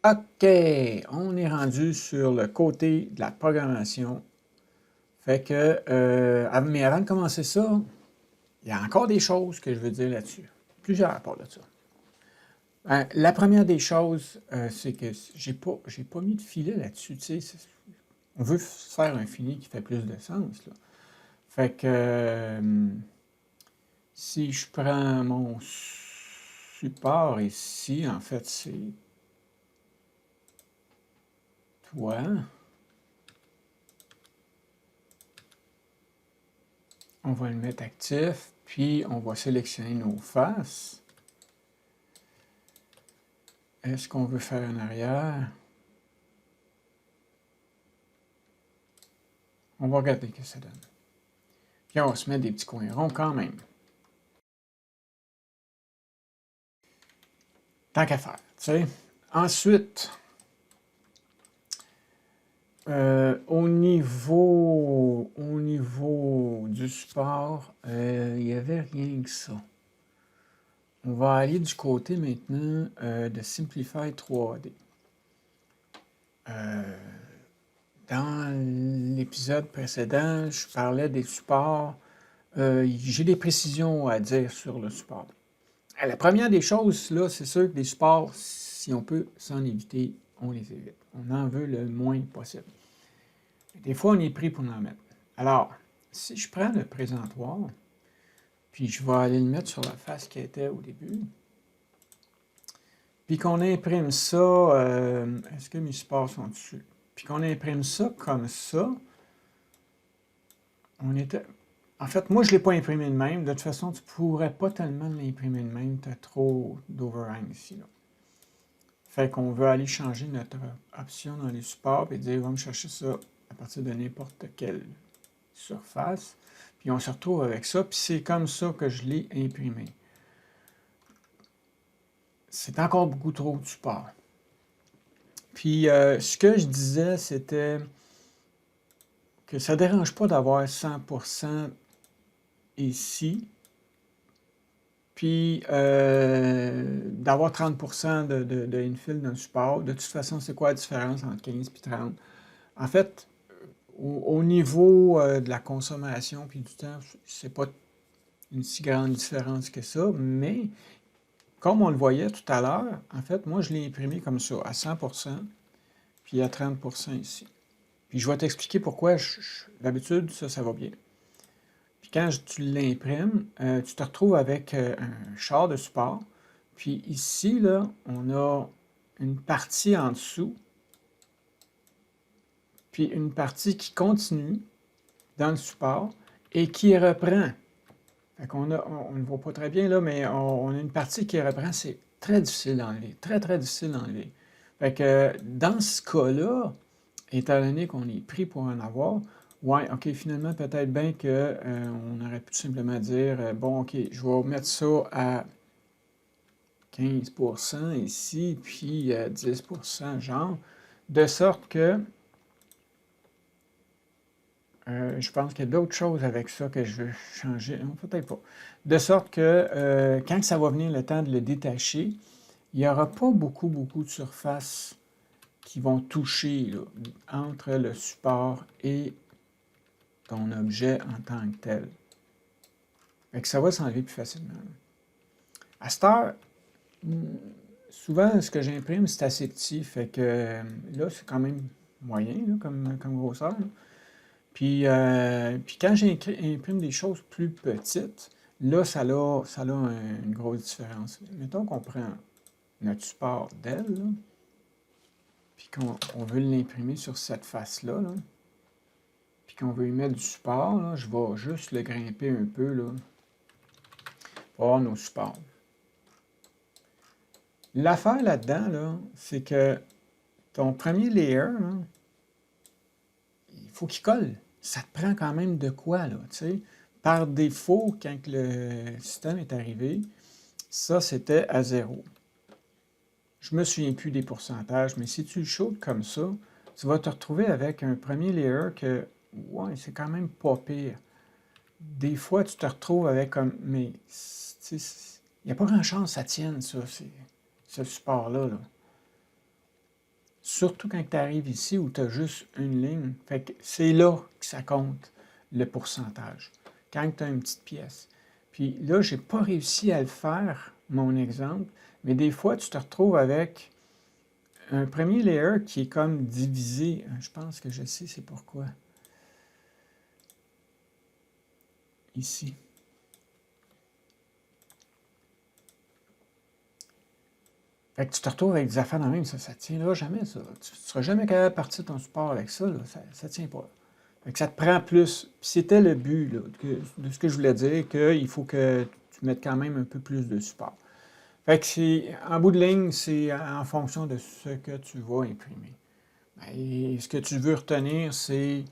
OK, on est rendu sur le côté de la programmation. Fait que, mais avant de commencer ça, il y a encore des choses que je veux dire là-dessus. Plusieurs à part de ça. La première des choses, c'est que j'ai pas mis de filet là-dessus. Tu sais, on veut faire un filet qui fait plus de sens, là. Fait que, si je prends mon support ici, en fait, c'est toi. On va le mettre actif, puis on va sélectionner nos faces. Est-ce qu'on veut faire en arrière? On va regarder ce que ça donne. Puis on va se mettre des petits coins ronds quand même. Tant qu'à faire, tu sais. Ensuite, au niveau du support, il n'y avait rien que ça. On va aller du côté maintenant de Simplify 3D. Dans l'épisode précédent, je parlais des supports. J'ai des précisions à dire sur le support. La première des choses, là, c'est sûr que des supports, si on peut s'en éviter, on les évite. On en veut le moins possible. Des fois, on est pris pour en mettre. Alors, si je prends le présentoir, puis je vais aller le mettre sur la face qui était au début, puis qu'on imprime ça, est-ce que mes supports sont dessus? Puis qu'on imprime ça comme ça, en fait, moi, je ne l'ai pas imprimé de même. De toute façon, tu ne pourrais pas tellement l'imprimer de même. Tu as trop d'overhang ici. Là. Fait qu'on veut aller changer notre option dans les supports et dire, va me chercher ça à partir de n'importe quelle surface. Puis on se retrouve avec ça. Puis c'est comme ça que je l'ai imprimé. C'est encore beaucoup trop de support. Puis ce que je disais, c'était que ça ne dérange pas d'avoir 100% ici, puis d'avoir 30% de infill dans le support. De toute façon, c'est quoi la différence entre 15 et 30? En fait, au niveau de la consommation puis du temps, c'est pas une si grande différence que ça, mais comme on le voyait tout à l'heure, en fait, moi, je l'ai imprimé comme ça, à 100%, puis à 30% ici. Puis je vais t'expliquer pourquoi, d'habitude, ça va bien. Puis quand tu l'imprimes, tu te retrouves avec un char de support. Puis ici, là, on a une partie en dessous, puis une partie qui continue dans le support et qui reprend. Fait qu'on on ne voit pas très bien là, mais on a une partie qui reprend. C'est très difficile d'enlever, très très difficile d'enlever. Fait que dans ce cas-là, étant donné qu'on est pris pour en avoir, ouais, ok, finalement, peut-être bien qu'on aurait pu tout simplement dire, bon, ok, je vais mettre ça à 15% ici, puis à 10%, genre, de sorte que je pense qu'il y a d'autres choses avec ça que je veux changer. Non, peut-être pas. De sorte que quand ça va venir le temps de le détacher, il n'y aura pas beaucoup de surfaces qui vont toucher là, entre le support et ton objet en tant que tel. Fait que ça va s'enlever plus facilement. À cette heure, souvent, ce que j'imprime, c'est assez petit. Fait que là, c'est quand même moyen là, comme grosseur. Là. Puis quand j'imprime des choses plus petites, là, ça a une grosse différence. Mettons qu'on prend notre support d'aile, puis qu'on veut l'imprimer sur cette face-là, là, puis qu'on veut y mettre du support, là, je vais juste le grimper un peu, là, pour avoir nos supports. L'affaire là-dedans, là, c'est que ton premier layer, là, il faut qu'il colle. Ça te prend quand même de quoi, là, tu sais. Par défaut, quand le système est arrivé, ça, c'était à 0. Je me souviens plus des pourcentages, mais si tu le shootes comme ça, tu vas te retrouver avec un premier layer que, ouais, c'est quand même pas pire. Des fois, tu te retrouves avec comme, mais, il n'y a pas grand-chance que ça tienne, ça, ce support-là, là. surtout quand tu arrives ici où tu as juste une ligne. Fait que c'est là que ça compte le pourcentage, quand tu as une petite pièce. Puis là, je n'ai pas réussi à le faire, mon exemple, mais des fois, tu te retrouves avec un premier layer qui est comme divisé. Je pense que je sais c'est pourquoi. Ici. Fait que tu te retrouves avec des affaires dans le même, ça ne tiendra jamais, ça. Tu ne seras jamais capable de partir ton support avec ça, là, ça ne tient pas. Fait que ça te prend plus. Puis c'était le but là, de ce que je voulais dire, qu'il faut que tu mettes quand même un peu plus de support. Fait que c'est, en bout de ligne, c'est en fonction de ce que tu vas imprimer. Et ce que tu veux retenir, c'est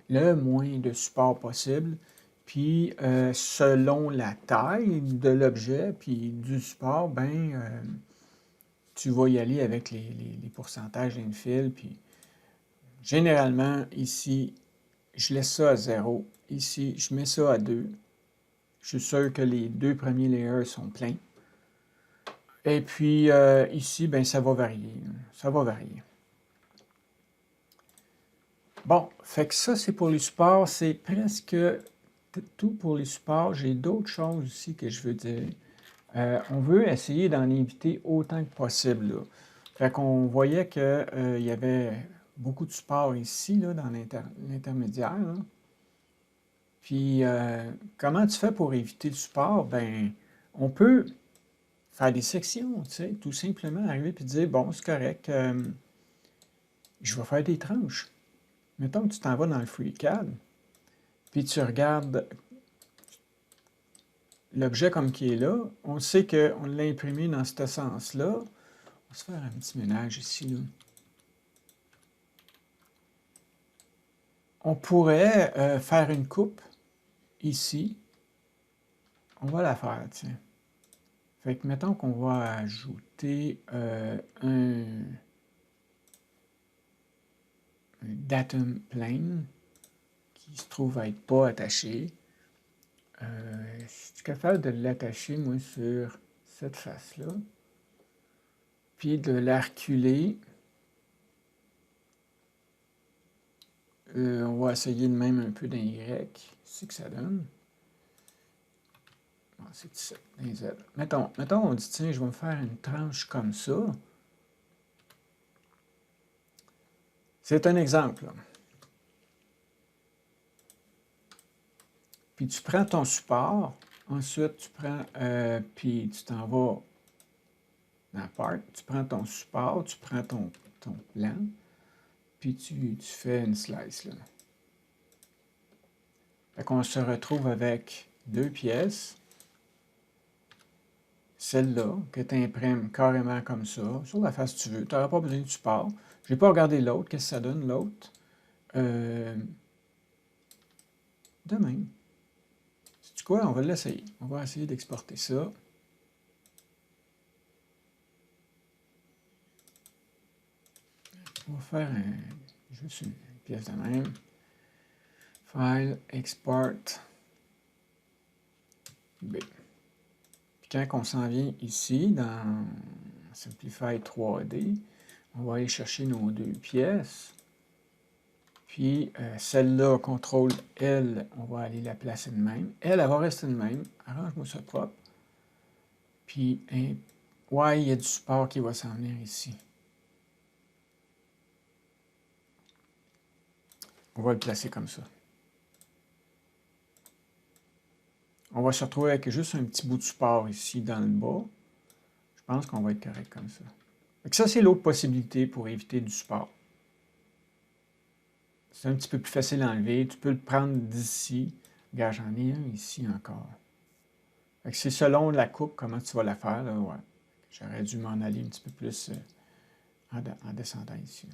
le moins de support possible. Puis, selon la taille de l'objet, puis du support, ben, tu vas y aller avec les pourcentages d'infill. Puis, généralement, ici, je laisse ça à 0. Ici, je mets ça à 2. Je suis sûr que les deux premiers layers sont pleins. Et puis, ici, ben, ça va varier. Ça va varier. Bon, fait que ça, c'est pour les supports. C'est presque tout pour les supports. J'ai d'autres choses aussi que je veux dire. On veut essayer d'en éviter autant que possible, là. Fait qu'on voyait qu'il y avait beaucoup de supports ici, là, dans l'intermédiaire. Puis, comment tu fais pour éviter le support? Ben, on peut faire des sections, tu sais, tout simplement arriver et dire, bon, c'est correct, je vais faire des tranches. Mettons que tu t'en vas dans le FreeCAD, puis tu regardes l'objet comme qui est là. On sait qu'on l'a imprimé dans ce sens-là. On va se faire un petit ménage ici, là. On pourrait faire une coupe ici. On va la faire, tiens. Fait que mettons qu'on va ajouter un datum plane qui se trouve à être pas attaché. Je suis capable de l'attacher, moi, sur cette face-là. Puis de la reculer. On va essayer de même un peu d'un Y. C'est que ça donne. Bon, c'est 17, un Z. Mettons, on dit, tiens, je vais me faire une tranche comme ça. C'est un exemple. Là. Puis tu prends ton support. Ensuite, tu prends, puis tu t'en vas dans Part. Tu prends ton support, tu prends ton plan. Puis tu fais une slice. Là. Fait qu'on se retrouve avec deux pièces. Celle-là, que tu imprimes carrément comme ça, sur la face que tu veux. Tu n'auras pas besoin de support. Je n'ai pas regardé l'autre. Qu'est-ce que ça donne, l'autre? De même. Sais-tu quoi? On va l'essayer. On va essayer d'exporter ça. On va faire juste une pièce de même. File, Export, B. Puis quand on s'en vient ici, dans Simplify 3D, on va aller chercher nos deux pièces. Puis celle-là, CTRL L, on va aller la placer de même. Elle va rester de même. Arrange-moi ça propre. Puis, ouais, il y a du support qui va s'en venir ici. On va le placer comme ça. On va se retrouver avec juste un petit bout de support ici dans le bas. Je pense qu'on va être correct comme ça. Donc ça, c'est l'autre possibilité pour éviter du support. C'est un petit peu plus facile à enlever. Tu peux le prendre d'ici. Regarde, j'en ai un ici encore. C'est selon la coupe, comment tu vas la faire. Là, ouais. J'aurais dû m'en aller un petit peu plus en descendant ici.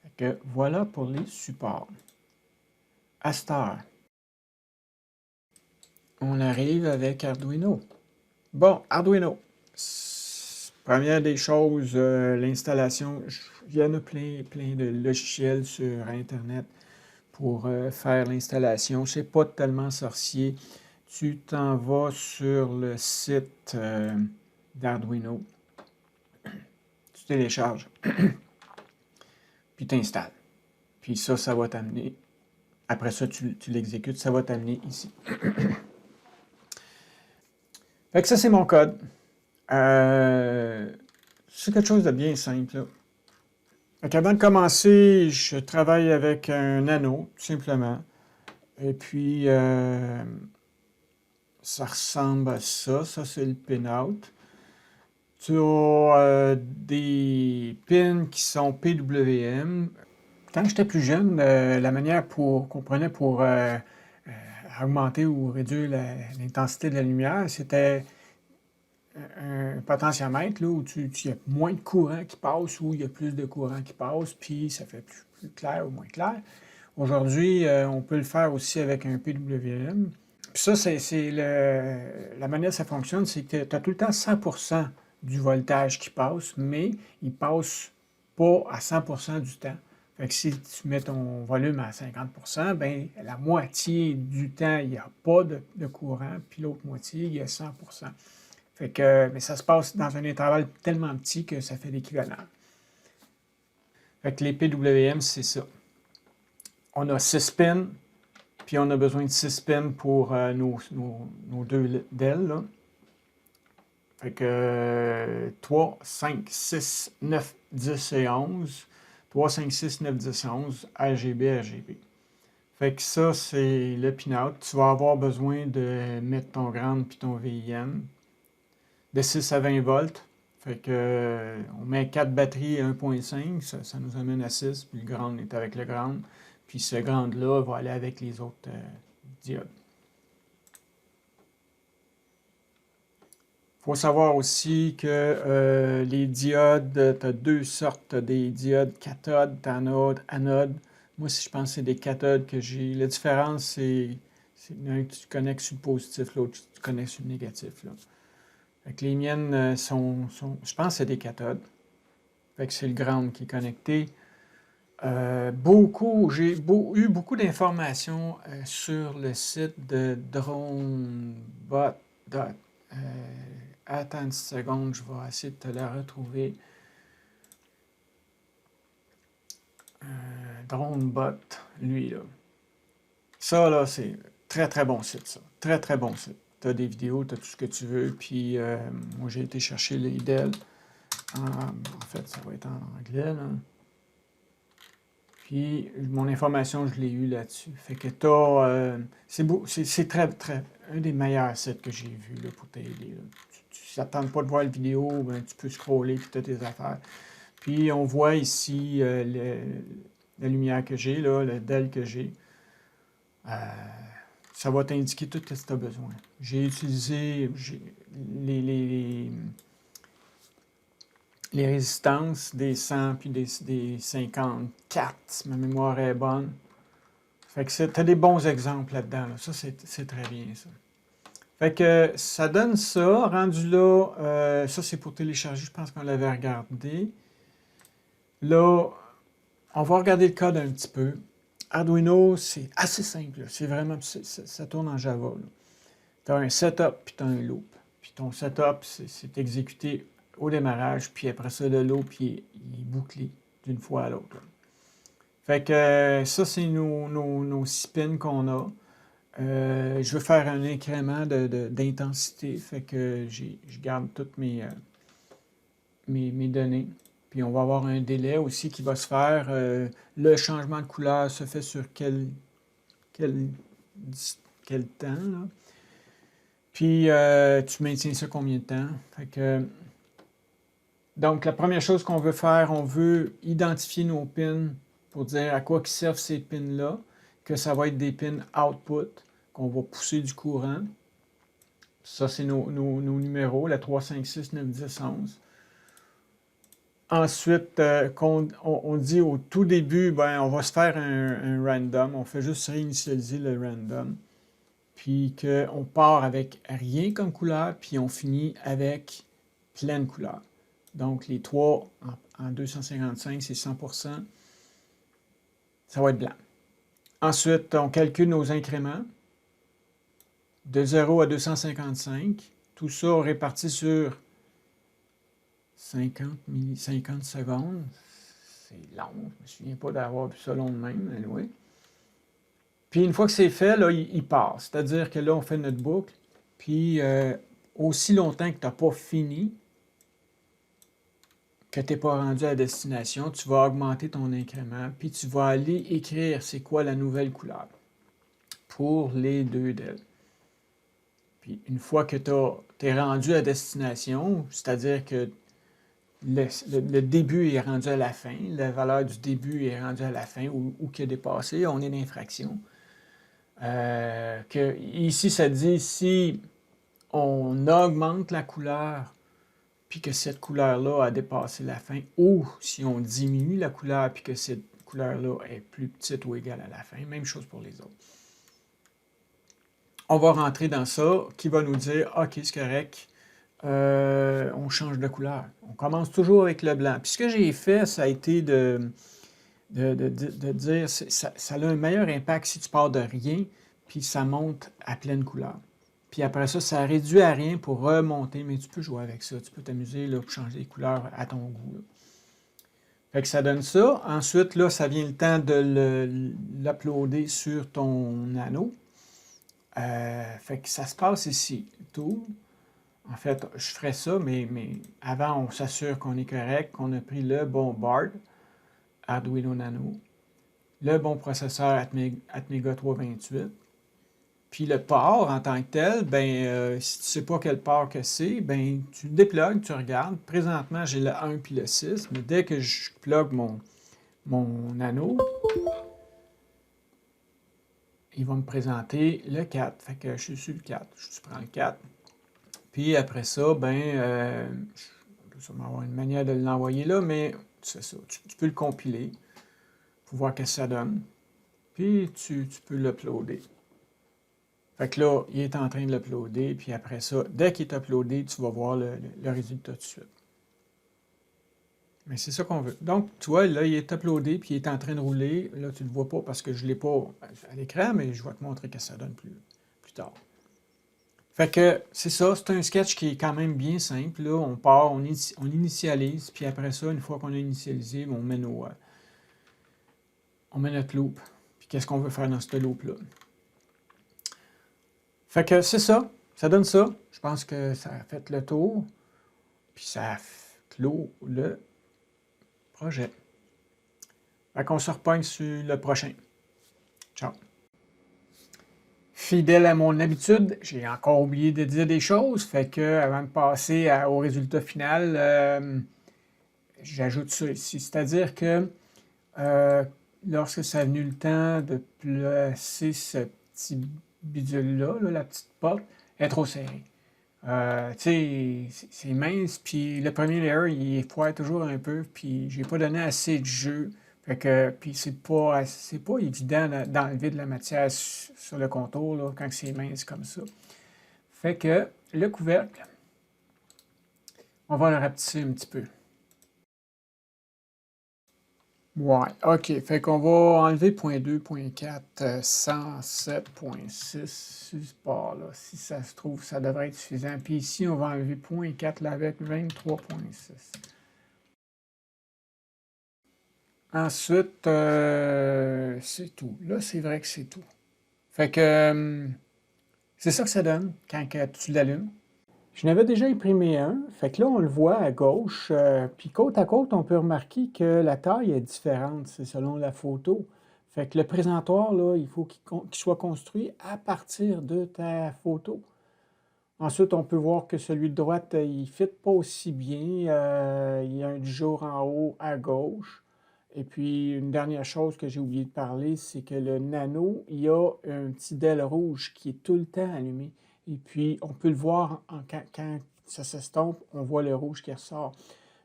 Fait que voilà pour les supports. À cette heure, on arrive avec Arduino. Bon, Arduino. Première des choses, l'installation. Il y en a plein de logiciels sur Internet pour faire l'installation. C'est pas tellement sorcier. Tu t'en vas sur le site d'Arduino. Tu tu télécharges, puis tu installes. Puis ça va t'amener, après ça, tu l'exécutes, ça va t'amener ici. Fait que ça, c'est mon code. C'est quelque chose de bien simple, là. Fait avant de commencer, je travaille avec un anneau, tout simplement. Et puis, ça ressemble à ça. Ça, c'est le pin-out. Tu as des pins qui sont PWM. Quand j'étais plus jeune, la manière qu'on prenait pour augmenter ou réduire l'intensité de la lumière, c'était un potentiomètre là, où il y a moins de courant qui passe ou il y a plus de courant qui passe, puis ça fait plus clair ou moins clair. Aujourd'hui, on peut le faire aussi avec un PWM. Puis ça, la manière dont ça fonctionne, c'est que tu as tout le temps 100% du voltage qui passe, mais il ne passe pas à 100% du temps. Fait que si tu mets ton volume à 50%, ben la moitié du temps, il n'y a pas de courant, puis l'autre moitié, il y a 100%. Fait que, mais ça se passe dans un intervalle tellement petit que ça fait l'équivalent. Fait que les PWM, c'est ça. On a 6 pins, puis on a besoin de 6 pins pour nos 2 DEL. Là. Fait que 3, 5, 6, 9, 10 et 11. 3, 5, 6, 9, 10 et 11, RGB, RGB. Fait que ça, c'est le pin-out. Tu vas avoir besoin de mettre ton ground puis ton VIN de 6 à 20 volts. Fait que on met 4 batteries à 1.5, ça nous amène à 6, puis le ground est avec le ground. Puis ce ground-là va aller avec les autres diodes. Il faut savoir aussi que les diodes, tu as 2 sortes. Tu as des diodes cathodes, anodes. Moi, je pense que c'est des cathodes que j'ai. La différence, c'est l'un que tu connectes sur le positif, l'autre tu connectes sur le négatif. Là. Fait que les miennes je pense que c'est des cathodes. Fait que c'est le ground qui est connecté. J'ai eu beaucoup d'informations sur le site de DroneBot. Attends une seconde, je vais essayer de te la retrouver. DroneBot, lui, là. Ça, là, c'est très, très bon site, ça. Très, très bon site. Tu as des vidéos, tu as tout ce que tu veux. Puis, moi, j'ai été chercher les DEL. En fait, ça va être en anglais, là. Puis, mon information, je l'ai eue là-dessus. Fait que c'est très, très, un des meilleurs sites que j'ai vu là, pour t'aider. Tu n'attends pas de voir la vidéo, ben, tu peux scroller puis tu as tes affaires. Puis, on voit ici la lumière que j'ai, là, le DEL que j'ai. Ça va t'indiquer tout ce que tu as besoin. J'ai utilisé les résistances des 100 puis des 54, si ma mémoire est bonne. Fait que tu as des bons exemples là-dedans. Là. Ça, c'est très bien, ça. Fait que ça donne ça. Rendu là, ça, c'est pour télécharger. Je pense qu'on l'avait regardé. Là, on va regarder le code un petit peu. Arduino, c'est assez simple. C'est vraiment, ça tourne en Java. Tu as un setup puis tu as un loop. Puis ton setup, c'est exécuté au démarrage, puis après ça, le loop, il est bouclé d'une fois à l'autre. Fait que ça, c'est nos 6 pins qu'on a. Je veux faire un incrément d'intensité, fait que je garde toutes mes données. Puis on va avoir un délai aussi qui va se faire. Le changement de couleur se fait sur quel temps, là. Puis tu maintiens ça combien de temps? Fait que, donc, la première chose qu'on veut faire, on veut identifier nos pins pour dire à quoi qui servent ces pins-là, que ça va être des pins output, qu'on va pousser du courant. Ça, c'est nos numéros, la 3, 5, 6, 9, 10, 11. Ensuite, on dit au tout début, ben, on va se faire un random. On fait juste réinitialiser le random. Puis qu'on part avec rien comme couleur, puis on finit avec pleine couleur. Donc, les 3 en 255, c'est 100%. Ça va être blanc. Ensuite, on calcule nos incréments de 0 à 255. Tout ça réparti sur 50 secondes. C'est long. Je ne me souviens pas d'avoir vu ça long de même, mais oui. Puis une fois que c'est fait, là, il part. C'est-à-dire que là, on fait notre boucle. Puis aussi longtemps que tu n'as pas fini, que tu n'es pas rendu à la destination, tu vas augmenter ton incrément, puis tu vas aller écrire c'est quoi la nouvelle couleur pour les deux d'elles. Puis une fois que tu es rendu à destination, c'est-à-dire que le début est rendu à la fin, la valeur du début est rendue à la fin ou qui a dépassé, on est d'infraction. Ici, ça dit si on augmente la couleur puis que cette couleur-là a dépassé la fin, ou si on diminue la couleur puis que cette couleur-là est plus petite ou égale à la fin, même chose pour les autres. On va rentrer dans ça, qui va nous dire « OK, c'est correct, on change de couleur. » On commence toujours avec le blanc. Puis ce que j'ai fait, ça a été de dire ça a un meilleur impact si tu pars de rien, puis ça monte à pleine couleur. Puis après ça, ça réduit à rien pour remonter, mais tu peux jouer avec ça. Tu peux t'amuser pour changer les couleurs à ton goût. Là. Fait que ça donne ça. Ensuite, là, ça vient le temps de l'uploader sur ton anneau. Fait que ça se passe ici. Tout. En fait, je ferai ça, mais avant, on s'assure qu'on est correct, qu'on a pris le bon board Arduino Nano, le bon processeur Atmega 328. Puis le port en tant que tel, ben, si tu ne sais pas quel port que c'est, ben, tu le déplugues, tu regardes. Présentement, j'ai le 1 puis le 6, mais dès que je plug mon anneau, il va me présenter le 4. Fait que je suis sur le 4. Je prends le 4. Puis après ça, ben, je vais sûrement avoir une manière de l'envoyer là, mais c'est ça. Tu peux le compiler pour voir ce que ça donne. Puis tu peux l'uploader. Fait que là, il est en train de l'uploader, puis après ça, dès qu'il est uploadé, tu vas voir le résultat tout de suite. Mais c'est ça qu'on veut. Donc, tu vois, là, il est uploadé, puis il est en train de rouler. Là, tu ne le vois pas parce que je ne l'ai pas à l'écran, mais je vais te montrer ce que ça donne plus tard. Fait que c'est ça, c'est un sketch qui est quand même bien simple. Là, on part, on initialise, puis après ça, une fois qu'on a initialisé, on met notre loop. Puis qu'est-ce qu'on veut faire dans ce loop-là? Fait que c'est ça, ça donne ça. Je pense que ça a fait le tour. Puis ça clôt le projet. Fait qu'on se repogne sur le prochain. Ciao. Fidèle à mon habitude, j'ai encore oublié de dire des choses. Fait que avant de passer au résultat final, j'ajoute ça ici. C'est-à-dire que lorsque ça a venu le temps de placer ce petit bidule-là, la petite porte, elle est trop serrée. Tu sais, c'est mince, puis le premier layer, il foire toujours un peu, puis j'ai pas donné assez de jeu. Fait que, puis c'est pas évident d'enlever de la matière sur le contour, là, quand c'est mince comme ça. Fait que le couvercle, on va le rapetisser un petit peu. Ouais, OK. Fait qu'on va enlever .2, .4, 107.6 sur ce bord-là. Si ça se trouve, ça devrait être suffisant. Puis ici, on va enlever .4 là, avec 23.6. Ensuite, c'est tout. Là, c'est vrai que c'est tout. Fait que c'est ça que ça donne quand tu l'allumes. Je n'avais déjà imprimé un, fait que là, on le voit à gauche, puis côte à côte, on peut remarquer que la taille est différente, c'est selon la photo. Fait que le présentoir, là, il faut qu'il soit construit à partir de ta photo. Ensuite, on peut voir que celui de droite, il ne fit pas aussi bien. Il y a un du jour en haut à gauche. Et puis, une dernière chose que j'ai oublié de parler, c'est que le Nano, il y a un petit DEL rouge qui est tout le temps allumé. Et puis, on peut le voir quand ça s'estompe, on voit le rouge qui ressort.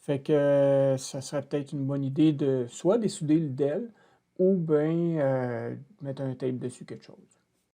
Fait que ça serait peut-être une bonne idée de soit dessouder le DEL ou bien mettre un tape dessus, quelque chose.